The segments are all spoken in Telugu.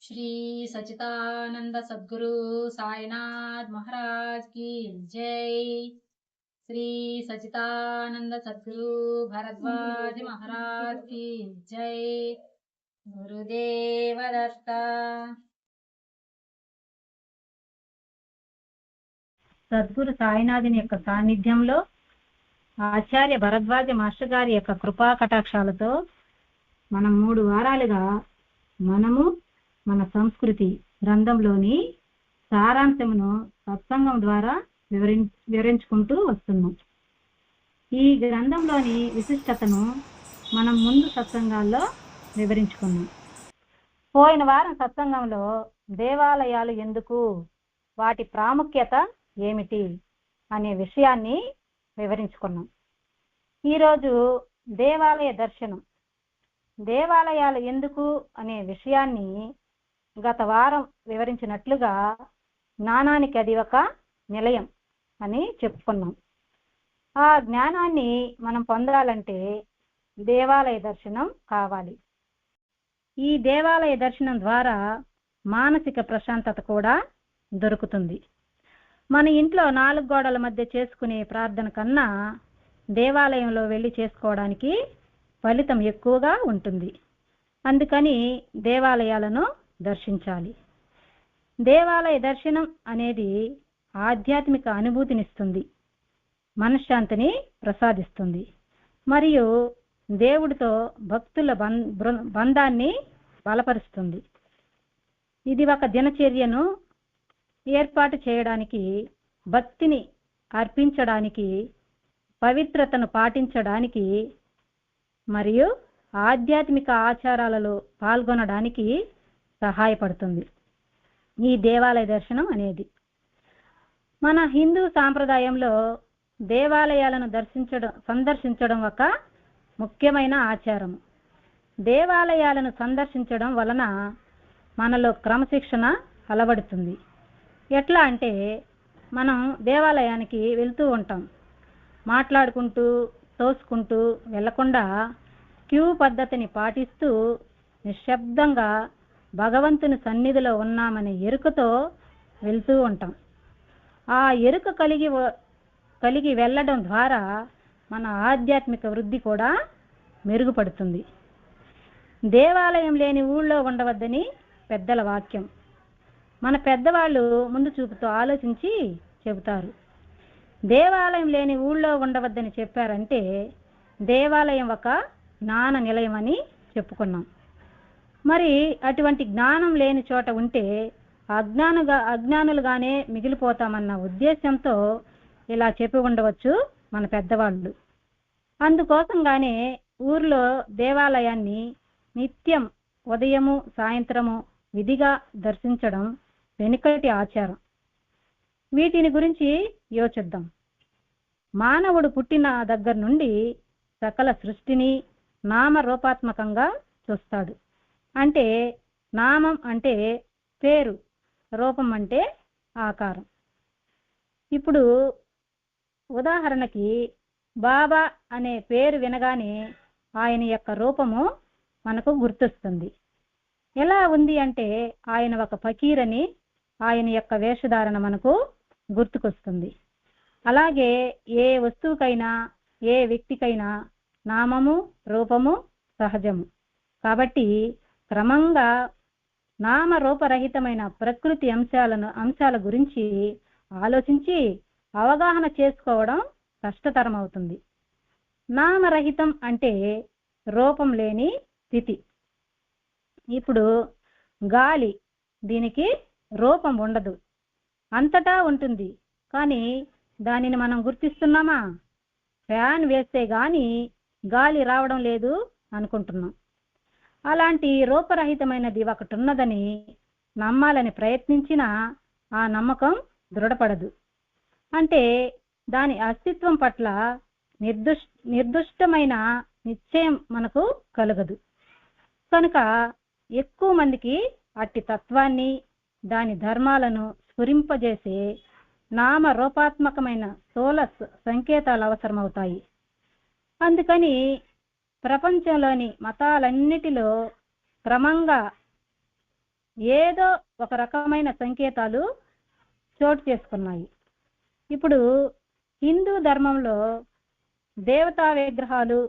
श्री सच्चिदानंद सद्गुरु साईनाथ महाराज की जय। श्री सच्चिदानंद सद्गुरु भरद्वाज महाराज की जय। गुरुदेव दत्ता। సద్గురు సాయినాథుని యొక్క సాన్నిధ్యంలో ఆచార్య భరద్వాజ మాస్టర్ గారి యొక్క కృపా కటాక్షాలతో మనం 3 వారాలుగా మనము మన సంస్కృతి గ్రంథంలోని సారాంశమును సత్సంగం ద్వారా వివరించుకుంటూ వస్తున్నాం. ఈ గ్రంథంలోని విశిష్టతను మనం ముందు సత్సంగాల్లో వివరించుకున్నాం. పోయిన వారం సత్సంగంలో దేవాలయాలు ఎందుకు, వాటి ప్రాముఖ్యత ఏమిటి అనే విషయాన్ని వివరించుకున్నాం. ఈరోజు దేవాలయ దర్శనం, దేవాలయాలు ఎందుకు అనే విషయాన్ని గత వారం వివరించినట్లుగా జ్ఞానానికి అది ఒక నిలయం అని చెప్పుకున్నాం. ఆ జ్ఞానాన్ని మనం పొందాలంటే దేవాలయ దర్శనం కావాలి. ఈ దేవాలయ దర్శనం ద్వారా మానసిక ప్రశాంతత కూడా దొరుకుతుంది. మన ఇంట్లో 4 గోడల మధ్య చేసుకునే ప్రార్థన కన్నా దేవాలయంలో వెళ్ళి చేసుకోవడానికి ఫలితం ఎక్కువగా ఉంటుంది. అందుకని దేవాలయాలను దర్శించాలి. దేవాలయ దర్శనం అనేది ఆధ్యాత్మిక అనుభూతినిస్తుంది, మనశ్శాంతిని ప్రసాదిస్తుంది, మరియు దేవుడితో భక్తుల బంధాన్ని బలపరుస్తుంది. ఇది ఒక దినచర్యను ఏర్పాటు చేయడానికి, భక్తిని అర్పించడానికి, పవిత్రతను పాటించడానికి మరియు ఆధ్యాత్మిక ఆచారాలలో పాల్గొనడానికి సహాయపడుతుంది ఈ దేవాలయ దర్శనం అనేది. మన హిందూ సాంప్రదాయంలో దేవాలయాలను సందర్శించడం ఒక ముఖ్యమైన ఆచారం. దేవాలయాలను సందర్శించడం వలన మనలో క్రమశిక్షణ అలవడుతుంది. ఎట్లా అంటే, మనం దేవాలయానికి వెళ్తూ ఉంటాం, మాట్లాడుకుంటూ తోసుకుంటూ వెళ్లకుండా క్యూ పద్ధతిని పాటిస్తూ నిశ్శబ్దంగా భగవంతుని సన్నిధిలో ఉన్నామనే ఎరుకతో వెళ్తూ ఉంటాం. ఆ ఎరుక కలిగి వెళ్ళడం ద్వారా మన ఆధ్యాత్మిక వృద్ధి కూడా మెరుగుపడుతుంది. దేవాలయం లేని ఊళ్ళో ఉండవద్దని పెద్దల వాక్యం. మన పెద్దవాళ్ళు ముందు చూపుతో ఆలోచించి చెబుతారు. దేవాలయం లేని ఊళ్ళో ఉండవద్దని చెప్పారంటే దేవాలయం ఒక జ్ఞాన నిలయం అని చెప్పుకున్నాం. మరి అటువంటి జ్ఞానం లేని చోట ఉంటే అజ్ఞానులుగానే మిగిలిపోతామన్న ఉద్దేశంతో ఇలా చెప్పి ఉండవచ్చు మన పెద్దవాళ్ళు. అందుకోసంగానే ఊర్లో దేవాలయాన్ని నిత్యం ఉదయము సాయంత్రము విధిగా దర్శించడం వెనుకటి ఆచారం. వీటిని గురించి యోచిద్దాం. మానవుడు పుట్టిన దగ్గర నుండి సకల సృష్టిని నామరూపాత్మకంగా చూస్తాడు. అంటే నామం అంటే పేరు, రూపం అంటే ఆకారం. ఇప్పుడు ఉదాహరణకి బాబా అనే పేరు వినగానే ఆయన యొక్క రూపము మనకు గుర్తొస్తుంది. ఎలా ఉంది అంటే ఆయన ఒక ఫకీరని, ఆయన యొక్క వేషధారణ మనకు గుర్తుకొస్తుంది. అలాగే ఏ వస్తువుకైనా ఏ వ్యక్తికైనా నామము రూపము సహజము. కాబట్టి క్రమంగా నామరూపరహితమైన ప్రకృతి అంశాల గురించి ఆలోచించి అవగాహన చేసుకోవడం కష్టతరం అవుతుంది. నామరహితం అంటే రూపం లేని స్థితి. ఇప్పుడు గాలి, దీనికి రూపం ఉండదు, అంతటా ఉంటుంది, కానీ దానిని మనం గుర్తిస్తున్నామా? ఫ్యాన్ వేస్తే గాని గాలి రావడం లేదు అనుకుంటున్నాం. అలాంటి రూపరహితమైనది ఒకటి ఉన్నదని నమ్మాలని ప్రయత్నించినా ఆ నమ్మకం దృఢపడదు. అంటే దాని అస్తిత్వం పట్ల నిర్దుష్టమైన నిశ్చయం మనకు కలగదు. కనుక ఎక్కువ మందికి అట్టి తత్వాన్ని, దాని ధర్మాలను స్ఫురింపజేసే నామరూపాత్మకమైన స్థూల సంకేతాలు అవసరమవుతాయి. అందుకని ప్రపంచంలోని మతాలన్నిటిలో క్రమంగా ఏదో ఒక రకమైన సంకేతాలు చోటు చేసుకున్నాయి. ఇప్పుడు హిందూ ధర్మంలో దేవతా విగ్రహాలు,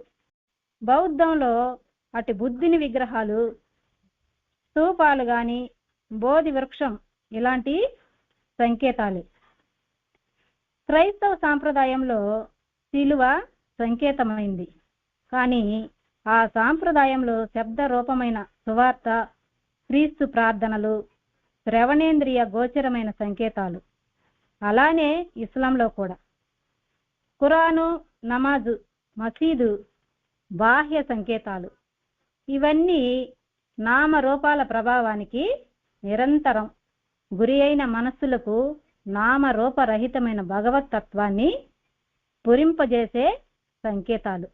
బౌద్ధంలో అటు బుద్ధుని విగ్రహాలు, స్తూపాలు కానీ, బోధి వృక్షం ఇలాంటి సంకేతాలు. క్రైస్తవ సాంప్రదాయంలో శిలువ సంకేతమైంది. కానీ ఆ సాంప్రదాయంలో శబ్ద రూపమైన సువార్త, క్రీస్తు ప్రార్థనలు శ్రవణేంద్రియ గోచరమైన సంకేతాలు. అలానే ఇస్లాంలో కూడా ఖురాను, నమాజు, మసీదు బాహ్య సంకేతాలు. ఇవన్నీ నామరూపాల ప్రభావానికి నిరంతరం గురి అయిన మనస్సులకు నామరూపరహితమైన భగవతత్వాన్ని పురింపజేసే సంకేతాలు.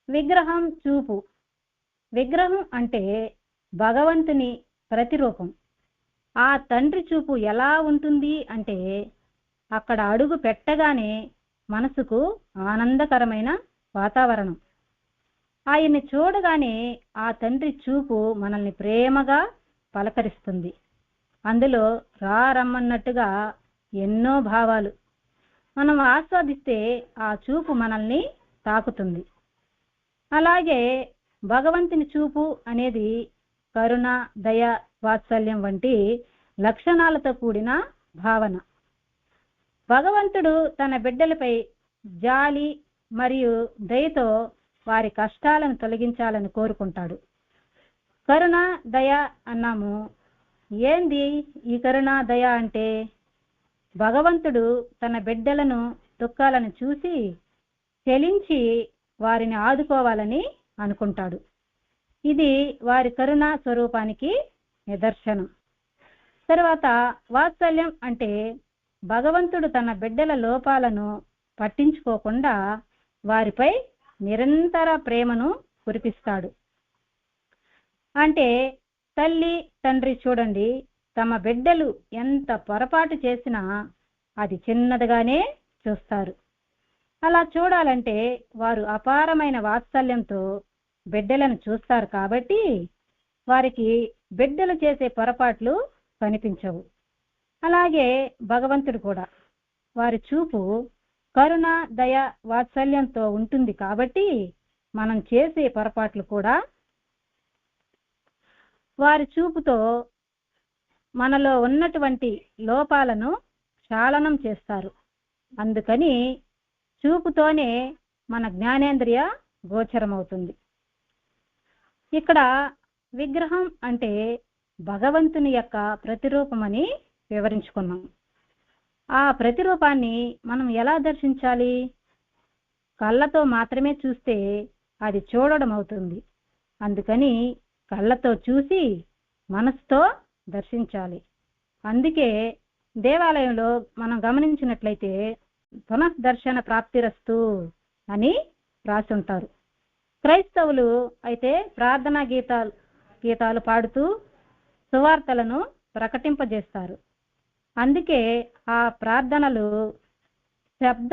విగ్రహం చూపు. విగ్రహం అంటే భగవంతుని ప్రతిరూపం. ఆ తండ్రి చూపు ఎలా ఉంటుంది అంటే అక్కడ అడుగు పెట్టగానే మనసుకు ఆనందకరమైన వాతావరణం. ఆయన్ని చూడగానే ఆ తండ్రి చూపు మనల్ని ప్రేమగా పలకరిస్తుంది. అందులో రమ్మన్నట్టుగా ఎన్నో భావాలు. మనం ఆస్వాదిస్తే ఆ చూపు మనల్ని తాకుతుంది. అలాగే భగవంతుని చూపు అనేది కరుణ, దయ, వాత్సల్యం వంటి లక్షణాలతో కూడిన భావన. భగవంతుడు తన బిడ్డలపై జాలి మరియు దయతో వారి కష్టాలను తొలగించాలని కోరుకుంటాడు. కరుణ, దయ అన్నాము. ఏంది ఈ కరుణ, దయ అంటే? భగవంతుడు తన బిడ్డలను దుఃఖాలను చూసి చెలించి వారిని ఆదుకోవాలని అనుకుంటాడు. ఇది వారి కరుణా స్వరూపానికి నిదర్శనం. తర్వాత వాత్సల్యం అంటే భగవంతుడు తన బిడ్డల లోపాలను పట్టించుకోకుండా వారిపై నిరంతర ప్రేమను కురిపిస్తాడు. అంటే తల్లి, తండ్రి చూడండి, తమ బిడ్డలు ఎంత పొరపాటు చేసినా అది చిన్నదిగానే చూస్తారు. అలా చూడాలంటే వారు అపారమైన వాత్సల్యంతో బిడ్డలను చూస్తారు. కాబట్టి వారికి బిడ్డలు చేసే పొరపాట్లు కనిపించవు. అలాగే భగవంతుడు కూడా వారి చూపు కరుణ, దయ, వాత్సల్యంతో ఉంటుంది. కాబట్టి మనం చేసే పొరపాట్లు కూడా వారి చూపుతో మనలో ఉన్నటువంటి లోపాలను క్షాళనం చేస్తారు. అందుకని చూపుతోనే మన జ్ఞానేంద్రియ గోచరమవుతుంది. ఇక్కడ విగ్రహం అంటే భగవంతుని యొక్క ప్రతిరూపమని వివరించుకున్నాం. ఆ ప్రతిరూపాన్ని మనం ఎలా దర్శించాలి? కళ్ళతో మాత్రమే చూస్తే అది చూడడం అవుతుంది. అందుకని కళ్ళతో చూసి మనసుతో దర్శించాలి. అందుకే దేవాలయంలో మనం గమనించినట్లయితే పునఃదర్శన ప్రాప్తిరస్తు అని రాసి ఉంటారు. క్రైస్తవులు అయితే ప్రార్థనా గీతాలు పాడుతూ సువార్తలను ప్రకటింపజేస్తారు. అందుకే ఆ ప్రార్థనలు శబ్ద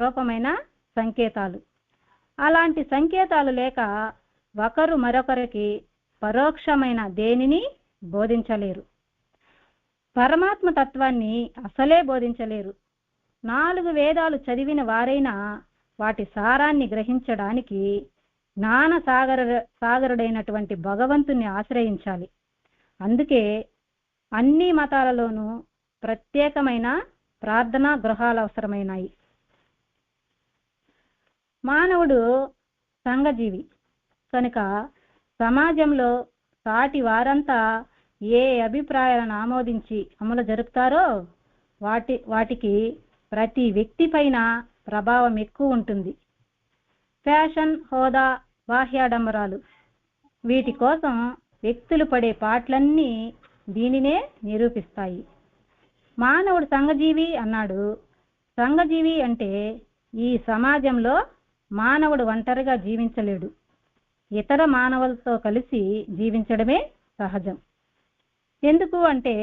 రూపమైన సంకేతాలు. అలాంటి సంకేతాలు లేక ఒకరు మరొకరికి పరోక్షమైన దేనిని బోధించలేరు. పరమాత్మ తత్వాన్ని అసలే బోధించలేరు. 4 వేదాలు చదివిన వారైనా వాటి సారాన్ని గ్రహించడానికి జ్ఞాన సాగరుడైనటువంటి భగవంతుని ఆశ్రయించాలి. అందుకే అన్ని మతాలలోనూ ప్రత్యేకమైన ప్రార్థనా గృహాలు అవసరమైనాయి. మానవుడు సంఘజీవి కనుక సమాజంలో సాటి వారంతా ఏ అభిప్రాయాలను ఆమోదించి అమలు జరుపుతారో వాటికి ప్రతి వ్యక్తి పైన ప్రభావం ఎక్కువ ఉంటుంది. ఫ్యాషన్, హోదా, బాహ్యాడంబరాలు వీటి కోసం వ్యక్తులు పడే పాటలన్నీ దీనినే నిరూపిస్తాయి. మానవుడు సంఘజీవి అన్నాడు. సంఘజీవి అంటే ఈ సమాజంలో మానవుడు ఒంటరిగా జీవించలేడు. ఇతర మానవులతో కలిసి జీవించడమే సహజం. ఎందుకు అంటే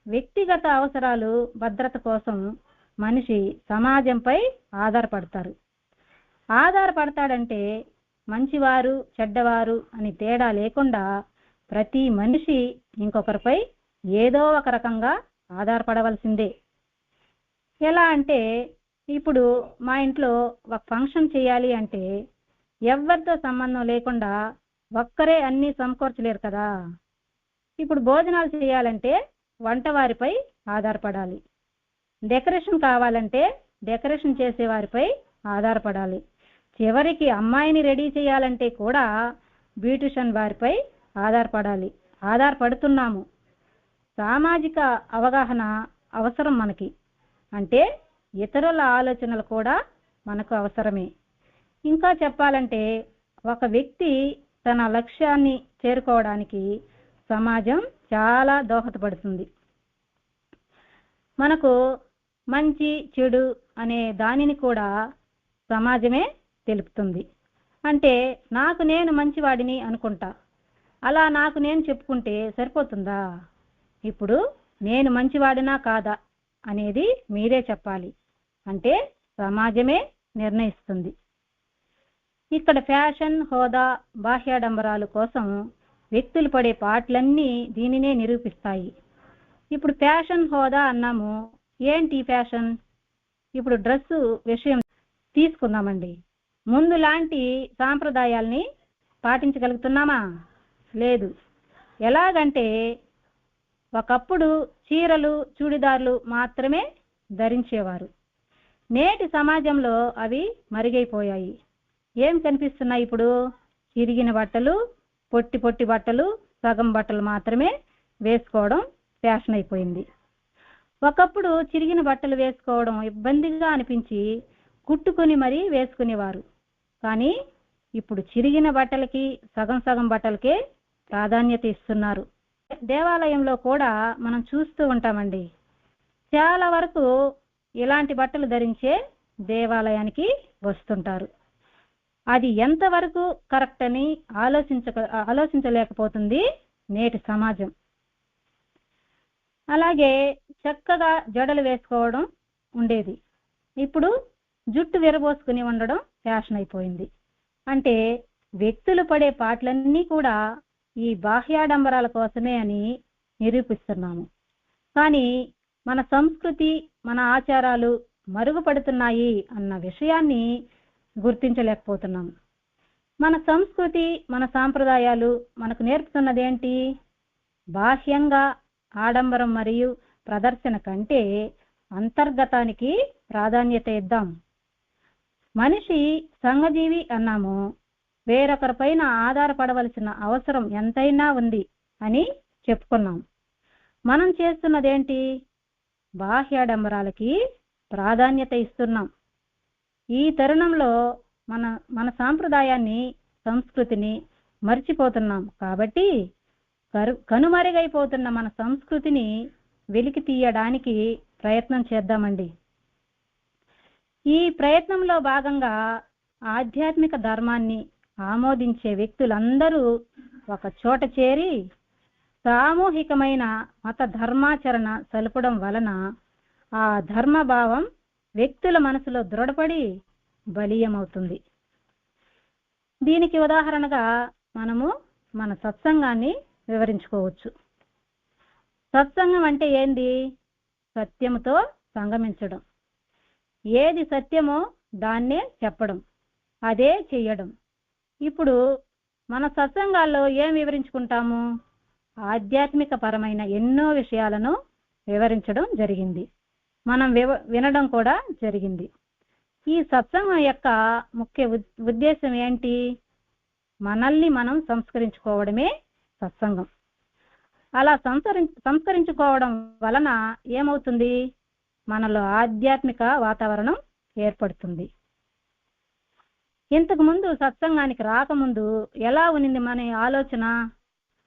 వ్యక్తిగత అవసరాలు, భద్రత కోసం మనిషి సమాజంపై ఆధారపడతాడంటే మంచివారు, చెడ్డవారు అని తేడా లేకుండా ప్రతి మనిషి ఇంకొకరిపై ఏదో ఒక రకంగా ఆధారపడవలసిందే. ఎలా అంటే ఇప్పుడు మా ఇంట్లో ఒక ఫంక్షన్ చేయాలి అంటే ఎవరితో సంబంధం లేకుండా ఒక్కరే అన్నీ సమకూర్చలేరు కదా. ఇప్పుడు భోజనాలు చేయాలంటే వంటవారిపై ఆధారపడాలి. డెకరేషన్ కావాలంటే డెకరేషన్ చేసేవారిపై ఆధారపడాలి. చివరికి అమ్మాయిని రెడీ చేయాలంటే కూడా బ్యూటిషియన్ వారిపై ఆధారపడుతున్నాము. సామాజిక అవగాహన అవసరం మనకి. అంటే ఇతరుల ఆలోచనలు కూడా మనకు అవసరమే. ఇంకా చెప్పాలంటే ఒక వ్యక్తి తన లక్ష్యాన్ని చేరుకోవడానికి సమాజం చాలా దోహదపడుతుంది. మనకు మంచి చెడు అనే దానిని కూడా సమాజమే తెలుపుతుంది. అంటే నాకు నేను మంచివాడిని అనుకుంటా, అలా నాకు నేను చెప్పుకుంటే సరిపోతుందా? ఇప్పుడు నేను మంచివాడినా కాదా అనేది మీరే చెప్పాలి. అంటే సమాజమే నిర్ణయిస్తుంది. ఇక్కడ ఫ్యాషన్, హోదా, బాహ్యాడంబరాలు కోసం వ్యక్తులు పడే పాటలన్నీ దీనినే నిరూపిస్తాయి. ఇప్పుడు ఫ్యాషన్, హోదా అన్నాము. ఏంటి ఫ్యాషన్? ఇప్పుడు డ్రెస్సు విషయం తీసుకుందామండి. ముందు లాంటి సాంప్రదాయాల్ని పాటించగలుగుతున్నామా? లేదు. ఎలాగంటే ఒకప్పుడు చీరలు, చూడిదార్లు మాత్రమే ధరించేవారు. నేటి సమాజంలో అవి మరుగైపోయాయి. ఏం కనిపిస్తున్నాయి ఇప్పుడు? చిరిగిన బట్టలు, పొట్టి పొట్టి బట్టలు, సగం బట్టలు మాత్రమే వేసుకోవడం ఫ్యాషన్ అయిపోయింది. ఒకప్పుడు చిరిగిన బట్టలు వేసుకోవడం ఇబ్బందిగా అనిపించి కుట్టుకొని మరీ వేసుకునేవారు. కానీ ఇప్పుడు చిరిగిన బట్టలకి, సగం సగం బట్టలకే ప్రాధాన్యత ఇస్తున్నారు. దేవాలయంలో కూడా మనం చూస్తూ ఉంటామండి. చాలా వరకు ఇలాంటి బట్టలు ధరించే దేవాలయానికి వస్తుంటారు. అది ఎంతవరకు కరెక్ట్ అని ఆలోచించలేకపోతుంది నేటి సమాజం. అలాగే చక్కగా జడలు వేసుకోవడం ఉండేది. ఇప్పుడు జుట్టు విరబోసుకుని ఉండడం ఫ్యాషన్ అయిపోయింది. అంటే వ్యక్తులు పడే పాటలన్నీ కూడా ఈ బాహ్యాడంబరాల కోసమే అని నిరూపిస్తున్నాము. కానీ మన సంస్కృతి, మన ఆచారాలు మరుగుపడుతున్నాయి అన్న విషయాన్ని గుర్తించలేకపోతున్నాము. మన సంస్కృతి, మన సాంప్రదాయాలు మనకు నేర్పుతున్నదేంటి? బాహ్యంగా ఆడంబరం మరియు ప్రదర్శన కంటే అంతర్గతానికి ప్రాధాన్యత ఇద్దాం. మనిషి సంఘజీవి అన్నాము. వేరొకరిపైన ఆధారపడవలసిన అవసరం ఎంతైనా ఉంది అని చెప్పుకున్నాం. మనం చేస్తున్నదేంటి? బాహ్యాడంబరాలకి ప్రాధాన్యత ఇస్తున్నాం. ఈ తరుణంలో మన సాంప్రదాయాన్ని, సంస్కృతిని మర్చిపోతున్నాం. కాబట్టి కనుమరుగైపోతున్న మన సంస్కృతిని వెలికి తీయడానికి ప్రయత్నం చేద్దామండి. ఈ ప్రయత్నంలో భాగంగా ఆధ్యాత్మిక ధర్మాన్ని ఆమోదించే వ్యక్తులందరూ ఒక చోట చేరి సామూహికమైన మత ధర్మాచరణ సలుపడం వలన ఆ ధర్మభావం వ్యక్తుల మనసులో దృఢపడి బలీయమవుతుంది. దీనికి ఉదాహరణగా మనము మన సత్సంగాన్ని వివరించుకోవచ్చు. సత్సంగం అంటే ఏంది? సత్యముతో సంగమించడం. ఏది సత్యమో దాన్నే చెప్పడం, అదే చెయ్యడం. ఇప్పుడు మన సత్సంగాల్లో ఏం వివరించుకుంటాము? ఆధ్యాత్మిక పరమైన ఎన్నో విషయాలను వివరించడం జరిగింది. మనం వినడం కూడా జరిగింది. ఈ సత్సంగం యొక్క ముఖ్య ఉద్దేశం ఏంటి? మనల్ని మనం సంస్కరించుకోవడమే సత్సంగం. అలా సంస్కరించుకోవడం వలన ఏమవుతుంది? మనలో ఆధ్యాత్మిక వాతావరణం ఏర్పడుతుంది. ఇంతకు ముందు సత్సంగానికి రాకముందు ఎలా ఉన్నింది మన ఆలోచన?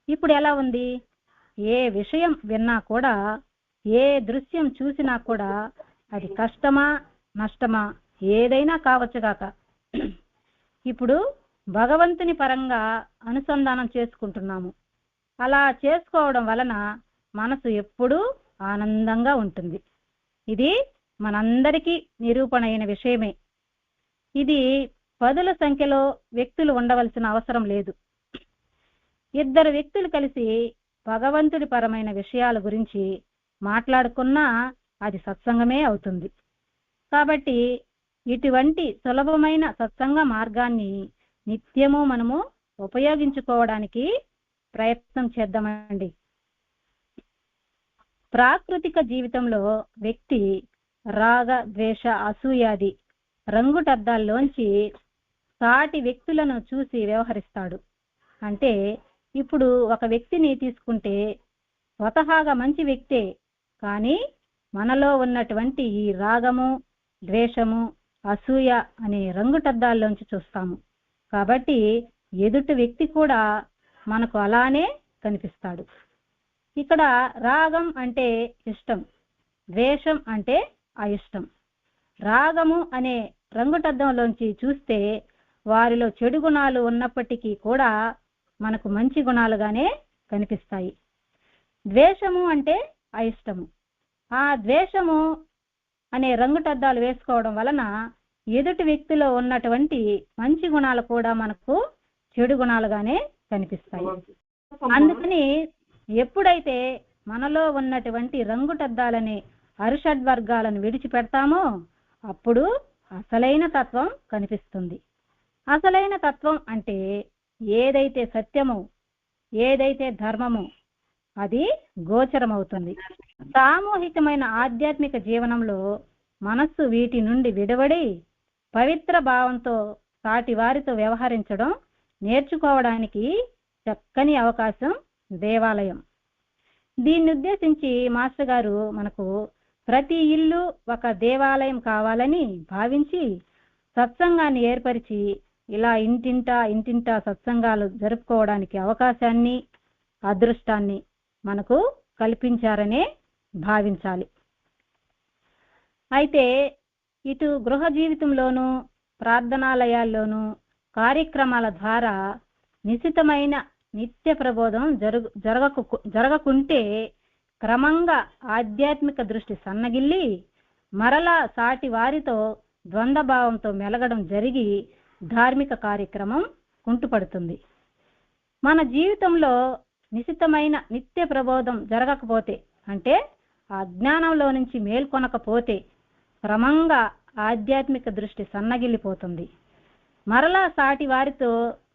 ఇప్పుడు ఎలా ఉంది? ఏ విషయం విన్నా కూడా, ఏ దృశ్యం చూసినా కూడా అది కష్టమా నష్టమా ఏదైనా కావచ్చుగాక, ఇప్పుడు భగవంతుని పరంగా అనుసంధానం చేసుకుంటున్నాము. అలా చేసుకోవడం వలన మనసు ఎప్పుడూ ఆనందంగా ఉంటుంది. ఇది మనందరికీ నిరూపణ అయిన విషయమే. ఇది 10ల సంఖ్యలో వ్యక్తులు ఉండవలసిన అవసరం లేదు. ఇద్దరు వ్యక్తులు కలిసి భగవంతుడి పరమైన విషయాల గురించి మాట్లాడుకున్నా అది సత్సంగమే అవుతుంది. కాబట్టి ఇటువంటి సులభమైన సత్సంగ మార్గాన్ని నిత్యము మనము ఉపయోగించుకోవడానికి ప్రయత్నం చేద్దామండి. ప్రాకృతిక జీవితంలో వ్యక్తి రాగ, ద్వేష, అసూయాది రంగుటద్దాల్లోంచి సాటి వ్యక్తులను చూసి వ్యవహరిస్తాడు. అంటే ఇప్పుడు ఒక వ్యక్తిని తీసుకుంటే స్వతహాగా మంచి వ్యక్తే, కానీ మనలో ఉన్నటువంటి ఈ రాగము, ద్వేషము, అసూయ అనే రంగుటద్దాల్లోంచి చూస్తాము. కాబట్టి ఎదుటి వ్యక్తి కూడా మనకు అలానే కనిపిస్తాడు. ఇక్కడ రాగం అంటే ఇష్టం, ద్వేషం అంటే అయిష్టం. రాగము అనే రంగుటద్దంలోంచి చూస్తే వారిలో చెడు గుణాలు ఉన్నప్పటికీ కూడా మనకు మంచి గుణాలుగానే కనిపిస్తాయి. ద్వేషము అంటే అయిష్టము. ఆ ద్వేషము అనే రంగుటద్దాలు వేసుకోవడం వలన ఎదుటి వ్యక్తిలో ఉన్నటువంటి మంచి గుణాలు కూడా మనకు చెడు గుణాలుగానే కనిపిస్తాయి. అందుకని ఎప్పుడైతే మనలో ఉన్నటువంటి రంగుటద్దాలని అరిషడ్వర్గాలను విడిచిపెడతామో అప్పుడు అసలైన తత్వం కనిపిస్తుంది. అసలైన తత్వం అంటే ఏదైతే సత్యమో, ఏదైతే ధర్మమో అది గోచరమవుతుంది. సామూహికమైన ఆధ్యాత్మిక జీవనంలో మనస్సు వీటి నుండి విడవడి పవిత్ర భావంతో సాటి వారితో వ్యవహరించడం నేర్చుకోవడానికి చక్కని అవకాశం దేవాలయం. దీన్ని ఉద్దేశించి మాస్టర్ గారు మనకు ప్రతి ఇల్లు ఒక దేవాలయం కావాలని భావించి సత్సంగాన్ని ఏర్పరిచి ఇలా ఇంటింటా సత్సంగాలు జరుపుకోవడానికి అవకాశాన్ని, అదృష్టాన్ని మనకు కల్పించారనే భావించాలి. అయితే ఇటు గృహ జీవితంలోనూ ప్రార్థనాలయాల్లోనూ కార్యక్రమాల ద్వారా నిశితమైన నిత్య ప్రబోధం జరగకుంటే క్రమంగా ఆధ్యాత్మిక దృష్టి సన్నగిల్లి మరలా సాటి వారితో ద్వంద్వభావంతో మెలగడం జరిగి ధార్మిక కార్యక్రమం కుంటుపడుతుంది. మన జీవితంలో నిశితమైన నిత్య ప్రబోధం జరగకపోతే, అంటే అజ్ఞానంలో నుంచి మేల్కొనకపోతే క్రమంగా ఆధ్యాత్మిక దృష్టి సన్నగిల్లిపోతుంది. మరలా సాటి వారితో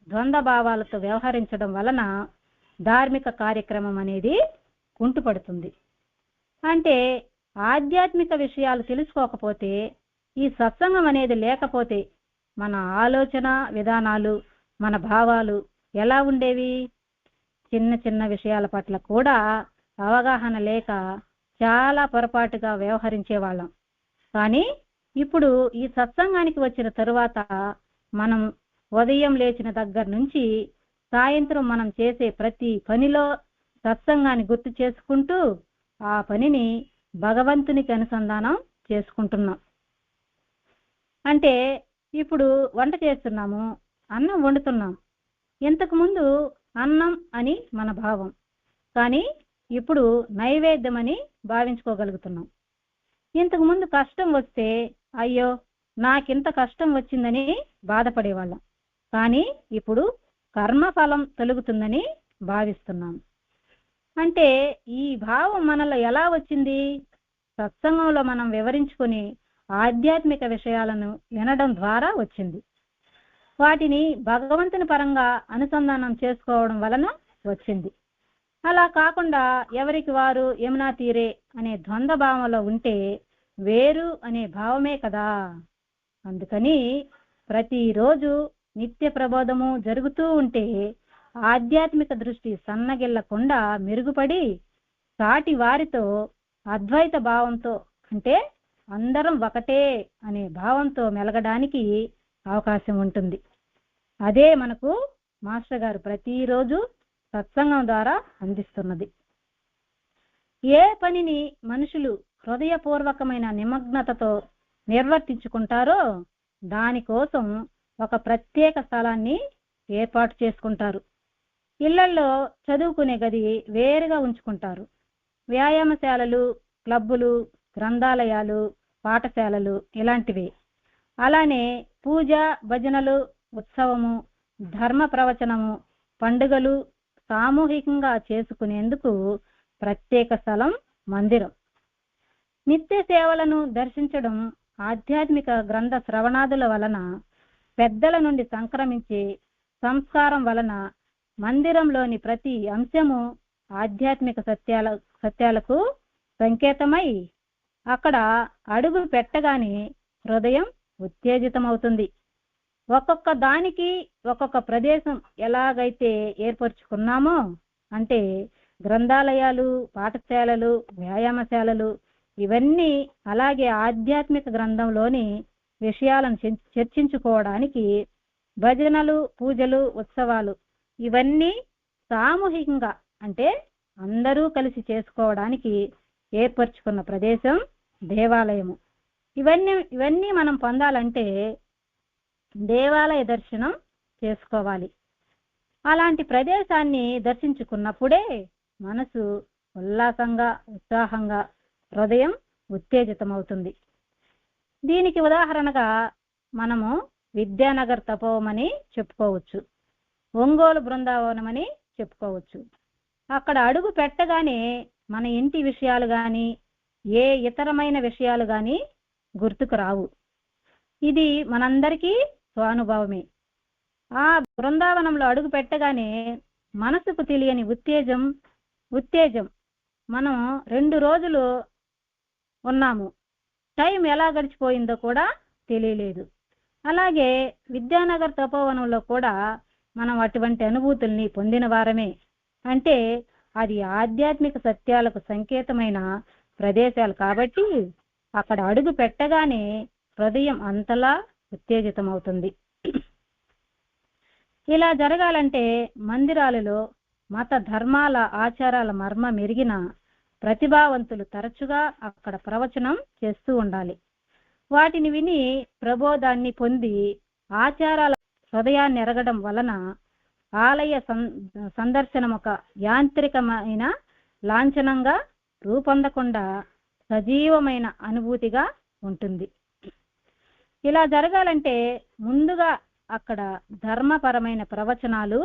ద్వంద్వభావాలతో వ్యవహరించడం వలన ధార్మిక కార్యక్రమం అనేది కుంటుపడుతుంది. అంటే ఆధ్యాత్మిక విషయాలు తెలుసుకోకపోతే, ఈ సత్సంగం అనేది లేకపోతే మన ఆలోచన విధానాలు, మన భావాలు ఎలా ఉండేవి? చిన్న చిన్న విషయాల పట్ల కూడా అవగాహన లేక చాలా పొరపాటుగా వ్యవహరించే వాళ్ళం. కానీ ఇప్పుడు ఈ సత్సంగానికి వచ్చిన తరువాత మనం ఉదయం లేచిన దగ్గర నుంచి సాయంత్రం మనం చేసే ప్రతి పనిలో సత్సంగాన్ని గుర్తు చేసుకుంటూ ఆ పనిని భగవంతునికి అనుసంధానం చేసుకుంటున్నాం. అంటే ఇప్పుడు వంట చేస్తున్నాము, అన్నం వండుతున్నాం. ఇంతకుముందు అన్నం అని మన భావం, కానీ ఇప్పుడు నైవేద్యం అని భావించుకోగలుగుతున్నాం. ఇంతకుముందు కష్టం వస్తే అయ్యో నాకింత కష్టం వచ్చిందని బాధపడేవాళ్ళం, కానీ ఇప్పుడు కర్మఫలం తొలుగుతుందని భావిస్తున్నాం. అంటే ఈ భావం మనలో ఎలా వచ్చింది? సత్సంగంలో మనం వివరించుకొని ఆధ్యాత్మిక విషయాలను వినడం ద్వారా వచ్చింది. వాటిని భగవంతుని పరంగా అనుసంధానం చేసుకోవడం వలన వచ్చింది. అలా కాకుండా ఎవరికి వారు యమునా తీరే అనే ద్వంద్వ భావంలో ఉంటే వేరు అనే భావమే కదా. అందుకని ప్రతిరోజు నిత్య ప్రబోధము జరుగుతూ ఉంటే ఆధ్యాత్మిక దృష్టి సన్నగిల్లకుండా మెరుగుపడి సాటి వారితో అద్వైత భావంతో, అంటే అందరం ఒకటే అనే భావంతో మెలగడానికి అవకాశం ఉంటుంది. అదే మనకు మాస్టర్ గారు ప్రతిరోజు సత్సంగం ద్వారా అందిస్తున్నది. ఏ పనిని మనుషులు హృదయపూర్వకమైన నిమగ్నతతో నిర్వర్తించుకుంటారో దానికోసం ఒక ప్రత్యేక స్థలాన్ని ఏర్పాటు చేసుకుంటారు. ఇళ్లల్లో చదువుకునే గది వేరుగా ఉంచుకుంటారు. వ్యాయామశాలలు, క్లబ్బులు, గ్రంథాలయాలు, పాఠశాలలు ఇలాంటివి. అలానే పూజ, భజనలు, ఉత్సవము, ధర్మ ప్రవచనము, పండుగలు, సామూహికంగా చేసుకునేందుకు ప్రత్యేక స్థలం మందిరం. నిత్య సేవలను దర్శించడం ఆధ్యాత్మిక గ్రంథ శ్రవణాదుల వలన, పెద్దల నుండి సంక్రమించే సంస్కారం వలన మందిరంలోని ప్రతి అంశము ఆధ్యాత్మిక సత్యాలకు సంకేతమై అక్కడ అడుగు పెట్టగానే హృదయం ఉత్తేజితమవుతుంది. ఒక్కొక్క దానికి ఒక్కొక్క ప్రదేశం ఎలాగైతే ఏర్పరచుకున్నామో, అంటే గ్రంథాలయాలు, పాఠశాలలు, వ్యాయామశాలలు, ఇవన్నీ అలాగే ఆధ్యాత్మిక గ్రంథంలోని విషయాలను చర్చించుకోవడానికి భజనలు, పూజలు, ఉత్సవాలు ఇవన్నీ సామూహికంగా, అంటే అందరూ కలిసి చేసుకోవడానికి ఏర్పరచుకున్న ప్రదేశం దేవాలయము. ఇవన్నీ మనం పొందాలంటే దేవాలయ దర్శనం చేసుకోవాలి. అలాంటి ప్రదేశాన్ని దర్శించుకున్నప్పుడే మనసు ఉల్లాసంగా, ఉత్సాహంగా, హృదయం ఉత్తేజితమవుతుంది. దీనికి ఉదాహరణగా మనము విద్యానగర్ తపోవనమని చెప్పుకోవచ్చు, ఒంగోలు బృందావనమని చెప్పుకోవచ్చు. అక్కడ అడుగు పెట్టగానే మన ఇంటి విషయాలు కానీ, ఏ ఇతరమైన విషయాలు కానీ గుర్తుకు రావు. ఇది మనందరికీ స్వానుభవమే. ఆ బృందావనంలో అడుగు పెట్టగానే మనసుకు తెలియని ఉత్తేజం. మనం 2 రోజులు ఉన్నాము, టైం ఎలా గడిచిపోయిందో కూడా తెలియలేదు. అలాగే విద్యానగర్ తపోవనంలో కూడా మనం అటువంటి అనుభూతుల్ని పొందిన వారమే. అంటే అది ఆధ్యాత్మిక సత్యాలకు సంకేతమైన ప్రదేశాలు కాబట్టి అక్కడ అడుగు పెట్టగానే హృదయం అంతలా ఉత్తేజితమవుతుంది. ఇలా జరగాలంటే మందిరాలలో మత ధర్మాల ఆచారాల మర్మ మెరిగిన ప్రతిభావంతులు తరచుగా అక్కడ ప్రవచనం చేస్తూ ఉండాలి. వాటిని విని ప్రబోధాన్ని పొంది ఆచారాల హృదయాన్ని ఎరగడం వలన ఆలయ సందర్శనం ఒక యాంత్రికమైన లాంఛనంగా రూపొందకుండా సజీవమైన అనుభూతిగా ఉంటుంది. ఇలా జరగాలంటే ముందుగా అక్కడ ధర్మపరమైన ప్రవచనాలు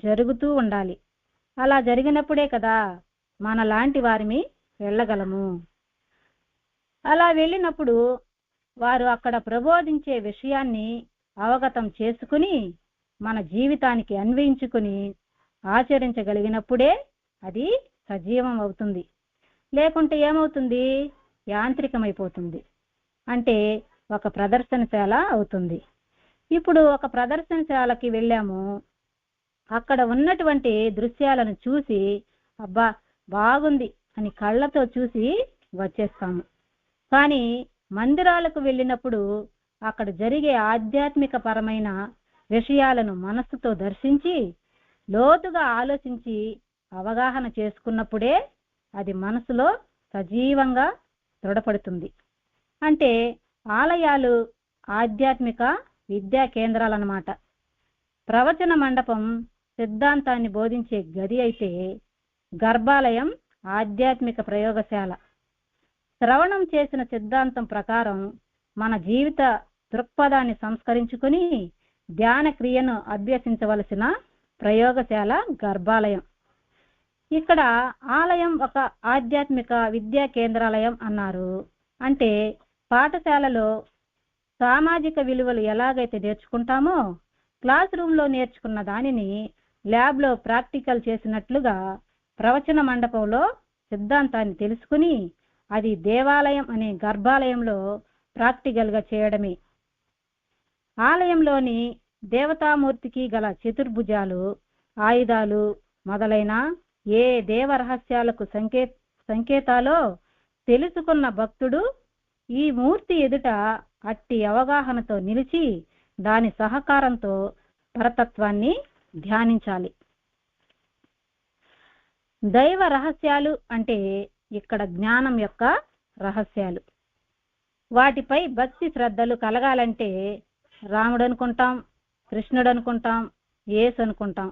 జరుగుతూ ఉండాలి. అలా జరిగినప్పుడే కదా మన లాంటి వారిని వెళ్ళగలము. అలా వెళ్ళినప్పుడు వారు అక్కడ ప్రబోధించే విషయాన్ని అవగతం చేసుకుని మన జీవితానికి అన్వయించుకుని ఆచరించగలిగినప్పుడే అది సజీవం అవుతుంది. లేకుంటే ఏమవుతుంది? యాంత్రికమైపోతుంది. అంటే ఒక ప్రదర్శనశాల అవుతుంది. ఇప్పుడు ఒక ప్రదర్శనశాలకి వెళ్ళాము, అక్కడ ఉన్నటువంటి దృశ్యాలను చూసి అబ్బా బాగుంది అని కళ్ళతో చూసి వచ్చేస్తాము. కానీ మందిరాలకు వెళ్ళినప్పుడు అక్కడ జరిగే ఆధ్యాత్మిక పరమైన విషయాలను మనస్సుతో దర్శించి లోతుగా ఆలోచించి అవగాహన చేసుకున్నప్పుడే అది మనసులో సజీవంగా దృఢపడుతుంది. అంటే ఆలయాలు ఆధ్యాత్మిక విద్యా కేంద్రాలన్నమాట. ప్రవచన మండపం సిద్ధాంతాన్ని బోధించే గది అయితే గర్భాలయం ఆధ్యాత్మిక ప్రయోగశాల. శ్రవణం చేసిన సిద్ధాంతం ప్రకారం మన జీవిత దృక్పథాన్ని సంస్కరించుకుని ధ్యాన క్రియను అభ్యసించవలసిన ప్రయోగశాల గర్భాలయం. ఇక్కడ ఆలయం ఒక ఆధ్యాత్మిక విద్యా కేంద్రాలయం అన్నారు. అంటే పాఠశాలలో సామాజిక విలువలు ఎలాగైతే నేర్చుకుంటామో క్లాస్ రూమ్లో నేర్చుకున్న దానిని ల్యాబ్లో ప్రాక్టికల్ చేసినట్లుగా ప్రవచన మండపంలో సిద్ధాంతాన్ని తెలుసుకుని అది దేవాలయం అనే గర్భాలయంలో ప్రాక్టికల్గా చేయడమే. ఆలయంలోని దేవతామూర్తికి గల చతుర్భుజాలు, ఆయుధాలు మొదలైన ఏ దేవ రహస్యాలకు సంకేతాలో తెలుసుకున్న భక్తుడు ఈ మూర్తి ఎదుట అట్టి అవగాహనతో నిలిచి దాని సహకారంతో పరతత్వాన్ని ధ్యానించాలి. దైవ రహస్యాలు అంటే ఇక్కడ జ్ఞానం యొక్క రహస్యాలు. వాటిపై భక్తి శ్రద్ధలు కలగాలంటే రాముడు అనుకుంటాం, కృష్ణుడు అనుకుంటాం, యేసు అనుకుంటాం,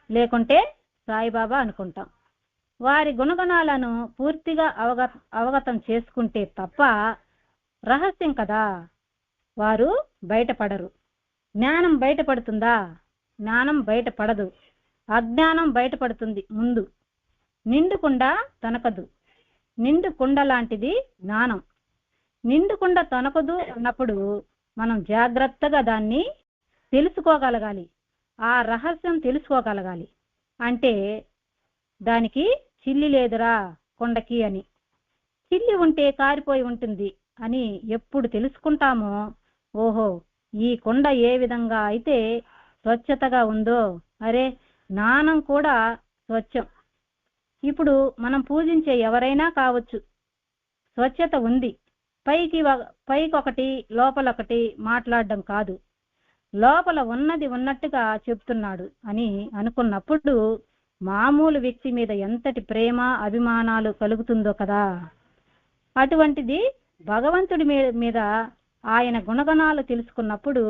లేకుంటే సాయిబాబా అనుకుంటాం. వారి గుణగణాలను పూర్తిగా అవగతం చేసుకుంటే తప్ప రహస్యం కదా వారు బయటపడరు. జ్ఞానం బయటపడుతుందా? జ్ఞానం బయటపడదు. అజ్ఞానం బయటపడుతుంది ముందు. నిండు కుండ తనకదు, నిండు కుండ లాంటిది జ్ఞానం. నిండు కుండ తనకదు అన్నప్పుడు మనం జాగ్రత్తగా దాన్ని తెలుసుకోగలగాలి, ఆ రహస్యం తెలుసుకోగలగాలి. అంటే దానికి చిల్లి లేదురా కొండకి అని, చిల్లి ఉంటే కారిపోయి ఉంటుంది అని ఎప్పుడు తెలుసుకుంటామో, ఓహో ఈ కొండ ఏ విధంగా అయితే స్వచ్ఛతగా ఉందో, అరే జ్ఞానం కూడా స్వచ్ఛం. ఇప్పుడు మనం పూజించే ఎవరైనా కావచ్చు, స్వచ్ఛత ఉంది. పైకొకటి లోపలొకటి మాట్లాడడం కాదు, లోపల ఉన్నది ఉన్నట్టుగా చెప్తున్నాడు అని అనుకున్నప్పుడు మామూలు వ్యక్తి మీద ఎంతటి ప్రేమ అభిమానాలు కలుగుతుందో కదా. అటువంటిది భగవంతుడి మీద ఆయన గుణగణాలు తెలుసుకున్నప్పుడు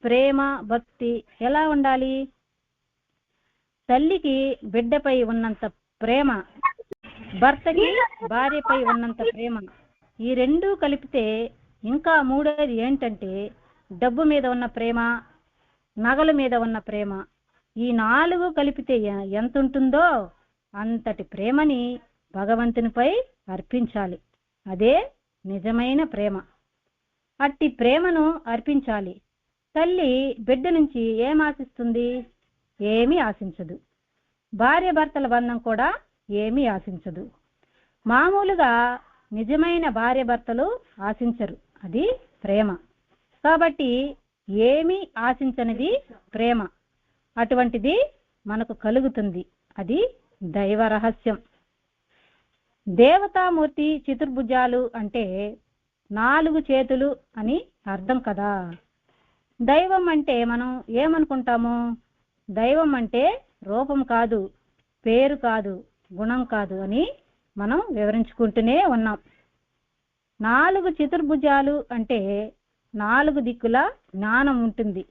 ప్రేమ భక్తి ఎలా ఉండాలి? తల్లికి బిడ్డపై ఉన్నంత ప్రేమ, భర్తకి భార్యపై ఉన్నంత ప్రేమ, ఈ రెండూ కలిపితే ఇంకా మూడోది ఏంటంటే డబ్బు మీద ఉన్న ప్రేమ, నగల మీద ఉన్న ప్రేమ. ఈ 4 కలిపితే ఎంత ఉంటుందో అంతటి ప్రేమని భగవంతునిపై అర్పించాలి. అదే నిజమైన ప్రేమ. అట్టి ప్రేమను అర్పించాలి. తల్లి బిడ్డ నుంచి ఏం ఆశిస్తుంది? ఏమీ ఆశించదు. భార్య భర్తల బంధం కూడా ఏమీ ఆశించదు. మామూలుగా నిజమైన భార్య భర్తలు ఆశించరు, అది ప్రేమ. కాబట్టి ఏమీ ఆశించనిది ప్రేమ. అటువంటిది మనకు కలుగుతుంది, అది దైవ రహస్యం. దేవతామూర్తి చతుర్భుజాలు అంటే 4 చేతులు అని అర్థం కదా. దైవం అంటే మనం ఏమనుకుంటాము? దైవం అంటే రూపం కాదు, పేరు కాదు, గుణం కాదు అని మనం వివరించుకుంటూనే ఉన్నాం. 4 చతుర్భుజాలు అంటే 4 దిక్కుల జ్ఞానం ఉంటుంది.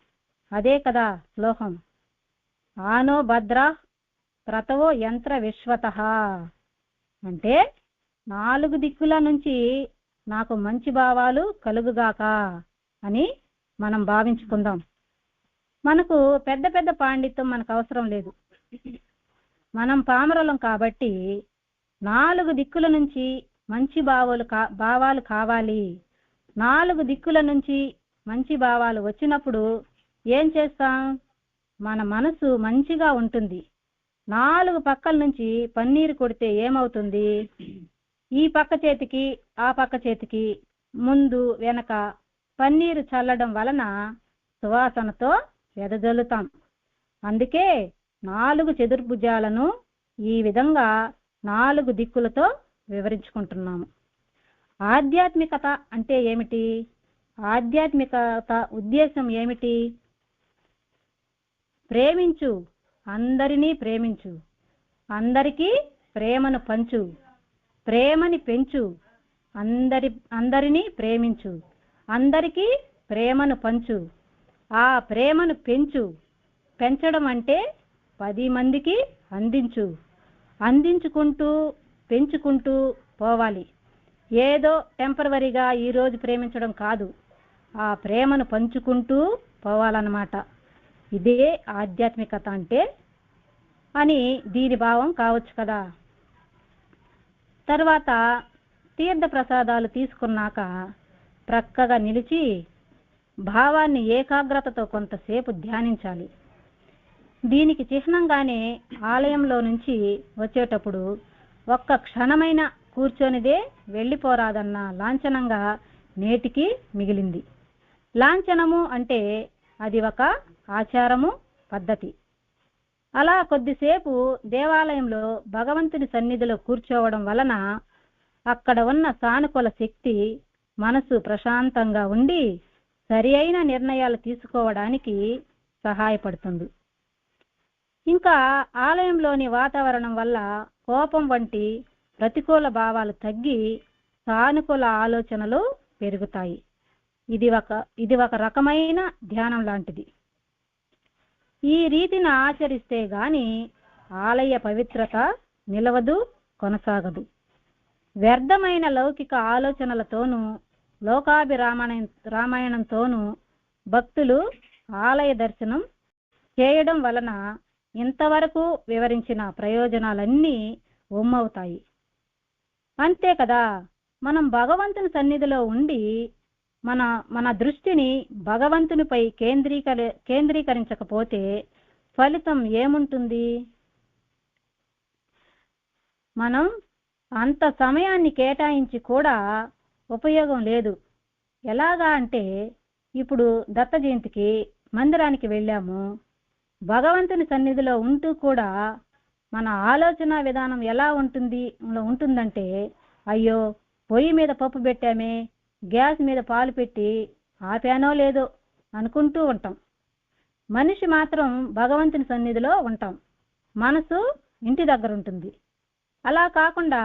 అదే కదా శ్లోకం, ఆనో భద్ర క్రతవో యంత్ర విశ్వతః అంటే 4 దిక్కుల నుంచి నాకు మంచి భావాలు కలుగుగాక అని మనం భావించుకుందాం. మనకు పెద్ద పెద్ద పాండిత్యం మనకు అవసరం లేదు, మనం పామరులం కాబట్టి 4 దిక్కుల నుంచి మంచి భావాలు కావాలి. 4 దిక్కుల నుంచి మంచి భావాలు వచ్చినప్పుడు ఏం చేస్తాం? మన మనసు మంచిగా ఉంటుంది. 4 పక్కల నుంచి పన్నీరు కొడితే ఏమవుతుంది? ఈ పక్క చేతికి ఆ పక్క చేతికి ముందు వెనక పన్నీరు చల్లడం వలన సువాసనతో వెదజల్లుతాం. అందుకే 4 చతుర్భుజాలను ఈ విధంగా 4 దిక్కులతో వివరించుకుంటున్నాము. ఆధ్యాత్మికత అంటే ఏమిటి? ఆధ్యాత్మికత ఉద్దేశం ఏమిటి? ప్రేమించు, అందరినీ ప్రేమించు, అందరికీ ప్రేమను పంచు, ప్రేమని పెంచు, అందరినీ ప్రేమించు, అందరికీ ప్రేమను పంచు, ఆ ప్రేమను పెంచడం అంటే 10 మందికి అందించు, అందించుకుంటూ పెంచుకుంటూ పోవాలి. ఏదో టెంపరవరీగా ఈరోజు ప్రేమించడం కాదు, ఆ ప్రేమను పంచుకుంటూ పోవాలన్నమాట. ఇదే ఆధ్యాత్మికత అంటే అని దీని భావం కావచ్చు కదా. తర్వాత తీర్థ ప్రసాదాలు తీసుకున్నాక ప్రక్కగా నిలిచి భావాన్ని ఏకాగ్రతతో కొంతసేపు ధ్యానించాలి. దీనికి చిహ్నంగానే ఆలయంలో నుంచి వచ్చేటప్పుడు ఒక్క క్షణమైన కూర్చొనిదే వెళ్ళిపోరాదన్న లాంఛనంగా నేటికి మిగిలింది. లాంఛనము అంటే అది ఒక ఆచారము, పద్ధతి. అలా కొద్దిసేపు దేవాలయంలో భగవంతుని సన్నిధిలో కూర్చోవడం వలన అక్కడ ఉన్న సానుకూల శక్తి మనసు ప్రశాంతంగా ఉండి సరి అయిన నిర్ణయాలు తీసుకోవడానికి సహాయపడుతుంది. ఇంకా ఆలయంలోని వాతావరణం వల్ల కోపం వంటి ప్రతికూల భావాలు తగ్గి సానుకూల ఆలోచనలు పెరుగుతాయి. ఇది ఒక రకమైన ధ్యానం లాంటిది. ఈ రీతిని ఆచరిస్తే గాని ఆలయ పవిత్రత నిలవదు, కొనసాగదు. వ్యర్థమైన లౌకిక ఆలోచనలతోనూ లోకాభిరామాయణంతోనూ భక్తులు ఆలయ దర్శనం చేయడం వలన ఇంతవరకు వివరించిన ప్రయోజనాలన్నీ ఒమ్మవుతాయి. అంతే కదా, మనం భగవంతుని సన్నిధిలో ఉండి మన దృష్టిని భగవంతునిపై కేంద్రీకరించకపోతే ఫలితం ఏముంటుంది? మనం అంత సమయాన్ని కేటాయించి కూడా ఉపయోగం లేదు. ఎలాగా అంటే, ఇప్పుడు దత్త జయంతికి మందిరానికి వెళ్ళాము. భగవంతుని సన్నిధిలో ఉంటూ కూడా మన ఆలోచన విధానం ఎలా ఉంటుందంటే, అయ్యో పొయ్యి మీద పప్పు పెట్టామే, గ్యాస్ మీద పాలు పెట్టి ఆపానో లేదో అనుకుంటూ ఉంటాం. మనిషి మాత్రం భగవంతుని సన్నిధిలో ఉంటాం, మనసు ఇంటి దగ్గర ఉంటుంది. అలా కాకుండా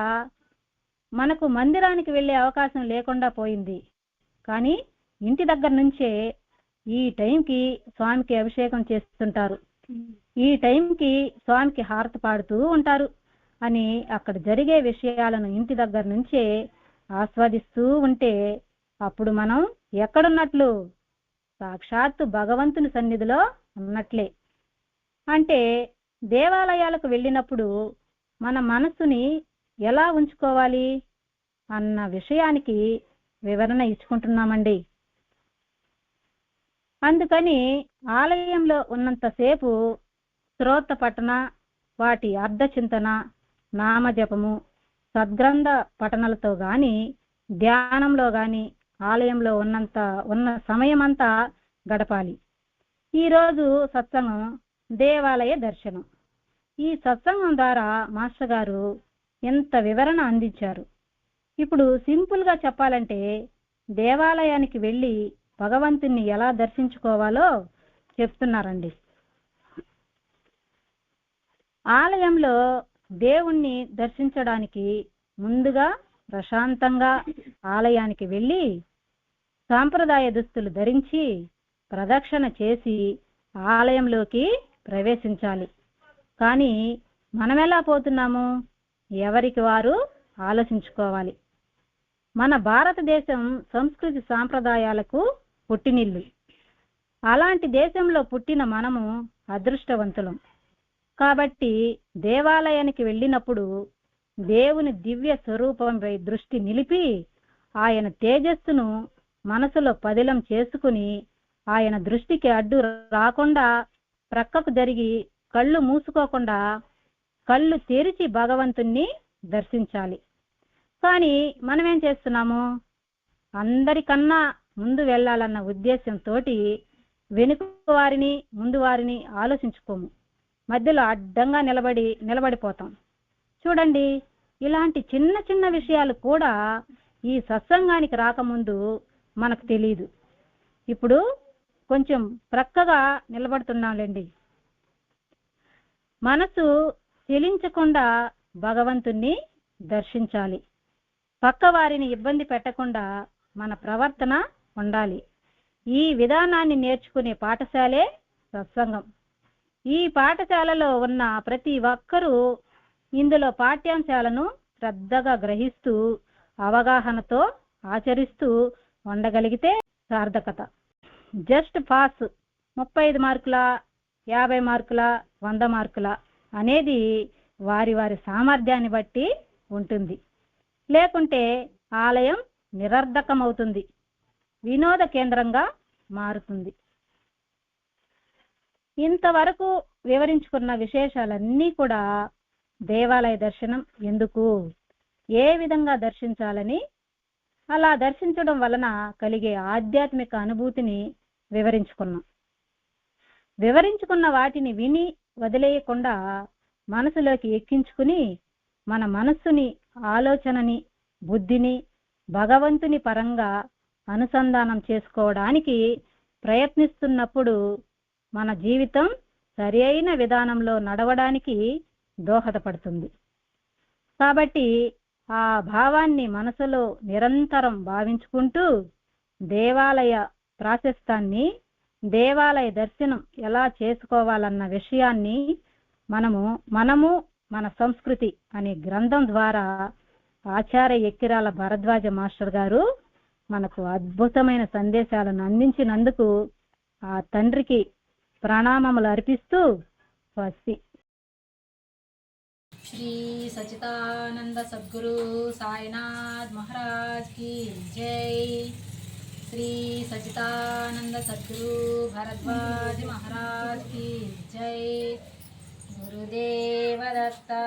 మనకు మందిరానికి వెళ్ళే అవకాశం లేకుండా పోయింది. కానీ ఇంటి దగ్గర నుంచే ఈ టైంకి స్వామికి అభిషేకం చేస్తుంటారు, ఈ టైంకి స్వామికి హారతి పాడుతూ ఉంటారు అని అక్కడ జరిగే విషయాలను ఇంటి దగ్గర నుంచే ఆస్వాదిస్తూ ఉంటే అప్పుడు మనం ఎక్కడున్నట్లు? సాక్షాత్తు భగవంతుని సన్నిధిలో ఉన్నట్లే. అంటే దేవాలయాలకు వెళ్ళినప్పుడు మన మనస్సుని ఎలా ఉంచుకోవాలి అన్న విషయానికి వివరణ ఇచ్చుకుంటున్నామండి. అందుకని ఆలయంలో ఉన్నంతసేపు స్తోత్ర పఠన, వాటి అర్ధచింతన, నామజపము, సద్గ్రంథ పఠనలతో గాని, ధ్యానంలో గాని ఆలయంలో ఉన్న సమయమంతా గడపాలి. ఈరోజు సత్సంగం దేవాలయ దర్శనం. ఈ సత్సంగం ద్వారా మాస్టర్ గారు ఎంత వివరణ అందించారు. ఇప్పుడు సింపుల్గా చెప్పాలంటే దేవాలయానికి వెళ్ళి భగవంతుణ్ణి ఎలా దర్శించుకోవాలో చెప్తున్నారండి. ఆలయంలో దేవుణ్ణి దర్శించడానికి ముందుగా ప్రశాంతంగా ఆలయానికి వెళ్ళి సాంప్రదాయ దుస్తులు ధరించి ప్రదక్షిణ చేసి ఆలయంలోకి ప్రవేశించాలి. కానీ మనమెలా పోతున్నాము? ఎవరికి వారు ఆలోచించుకోవాలి. మన భారతదేశం సంస్కృతి సాంప్రదాయాలకు పుట్టినిల్లు. అలాంటి దేశంలో పుట్టిన మనము అదృష్టవంతులం. కాబట్టి దేవాలయానికి వెళ్ళినప్పుడు దేవుని దివ్య స్వరూపంపై దృష్టి నిలిపి ఆయన తేజస్సును మనసులో పదిలం చేసుకుని ఆయన దృష్టికి అడ్డు రాకుండా ప్రక్కకు జరిగి కళ్ళు మూసుకోకుండా కళ్ళు తెరిచి భగవంతుణ్ణి దర్శించాలి. కానీ మనమేం చేస్తున్నాము? అందరికన్నా ముందు వెళ్ళాలన్న ఉద్దేశంతో వెనుక వారిని ముందు వారిని ఆలోచించుకోము. మధ్యలో అడ్డంగా నిలబడిపోతాం. చూడండి, ఇలాంటి చిన్న చిన్న విషయాలు కూడా ఈ సత్సంగానికి రాకముందు మనకు తెలియదు. ఇప్పుడు కొంచెం ప్రక్కగా నిలబడుతున్నాంలేండి. మనసు చెలించకుండా భగవంతుణ్ణి దర్శించాలి. పక్క వారిని ఇబ్బంది పెట్టకుండా మన ప్రవర్తన ఉండాలి. ఈ విధానాన్ని నేర్చుకునే పాఠశాలే సత్సంగం. ఈ పాఠశాలలో ఉన్న ప్రతి ఒక్కరూ ఇందులో పాఠ్యాంశాలను శ్రద్ధగా గ్రహిస్తూ అవగాహనతో ఆచరిస్తూ ఉండగలిగితే సార్థకత. జస్ట్ పాస్ 35 మార్కుల, 50 మార్కుల, 100 మార్కుల అనేది వారి వారి సామర్థ్యాన్ని బట్టి ఉంటుంది. లేకుంటే ఆలయం నిరర్ధకమవుతుంది, వినోద కేంద్రంగా మారుతుంది. ఇంతవరకు వివరించుకున్న విశేషాలన్నీ కూడా దేవాలయ దర్శనం ఎందుకు, ఏ విధంగా దర్శించాలని, అలా దర్శించడం వలన కలిగే ఆధ్యాత్మిక అనుభూతిని వివరించుకున్న వాటిని విని వదిలేయకుండా మనసులోకి ఎక్కించుకుని మన మనస్సుని, ఆలోచనని, బుద్ధిని భగవంతుని పరంగా అనుసంధానం చేసుకోవడానికి ప్రయత్నిస్తున్నప్పుడు మన జీవితం సరి అయిన విధానంలో నడవడానికి దోహదపడుతుంది. కాబట్టి ఆ భావాన్ని మనసులో నిరంతరం భావించుకుంటూ దేవాలయ ప్రాశస్తాన్ని, దేవాలయ దర్శనం ఎలా చేసుకోవాలన్న విషయాన్ని మనము మన సంస్కృతి అనే గ్రంథం ద్వారా ఆచార్య ఎక్కిరాల భరద్వాజ మాస్టర్ గారు మనకు అద్భుతమైన సందేశాలను అందించినందుకు ఆ తండ్రికి ప్రణామములు అర్పిస్తూ స్వస్తి. श्री सच्चिदानंद सद्गुरु साईनाथ महाराज की जय। श्री सच्चिदानंद सद्गुरु भरद्वाज महाराज की जय। गुरुदेव दत्ता।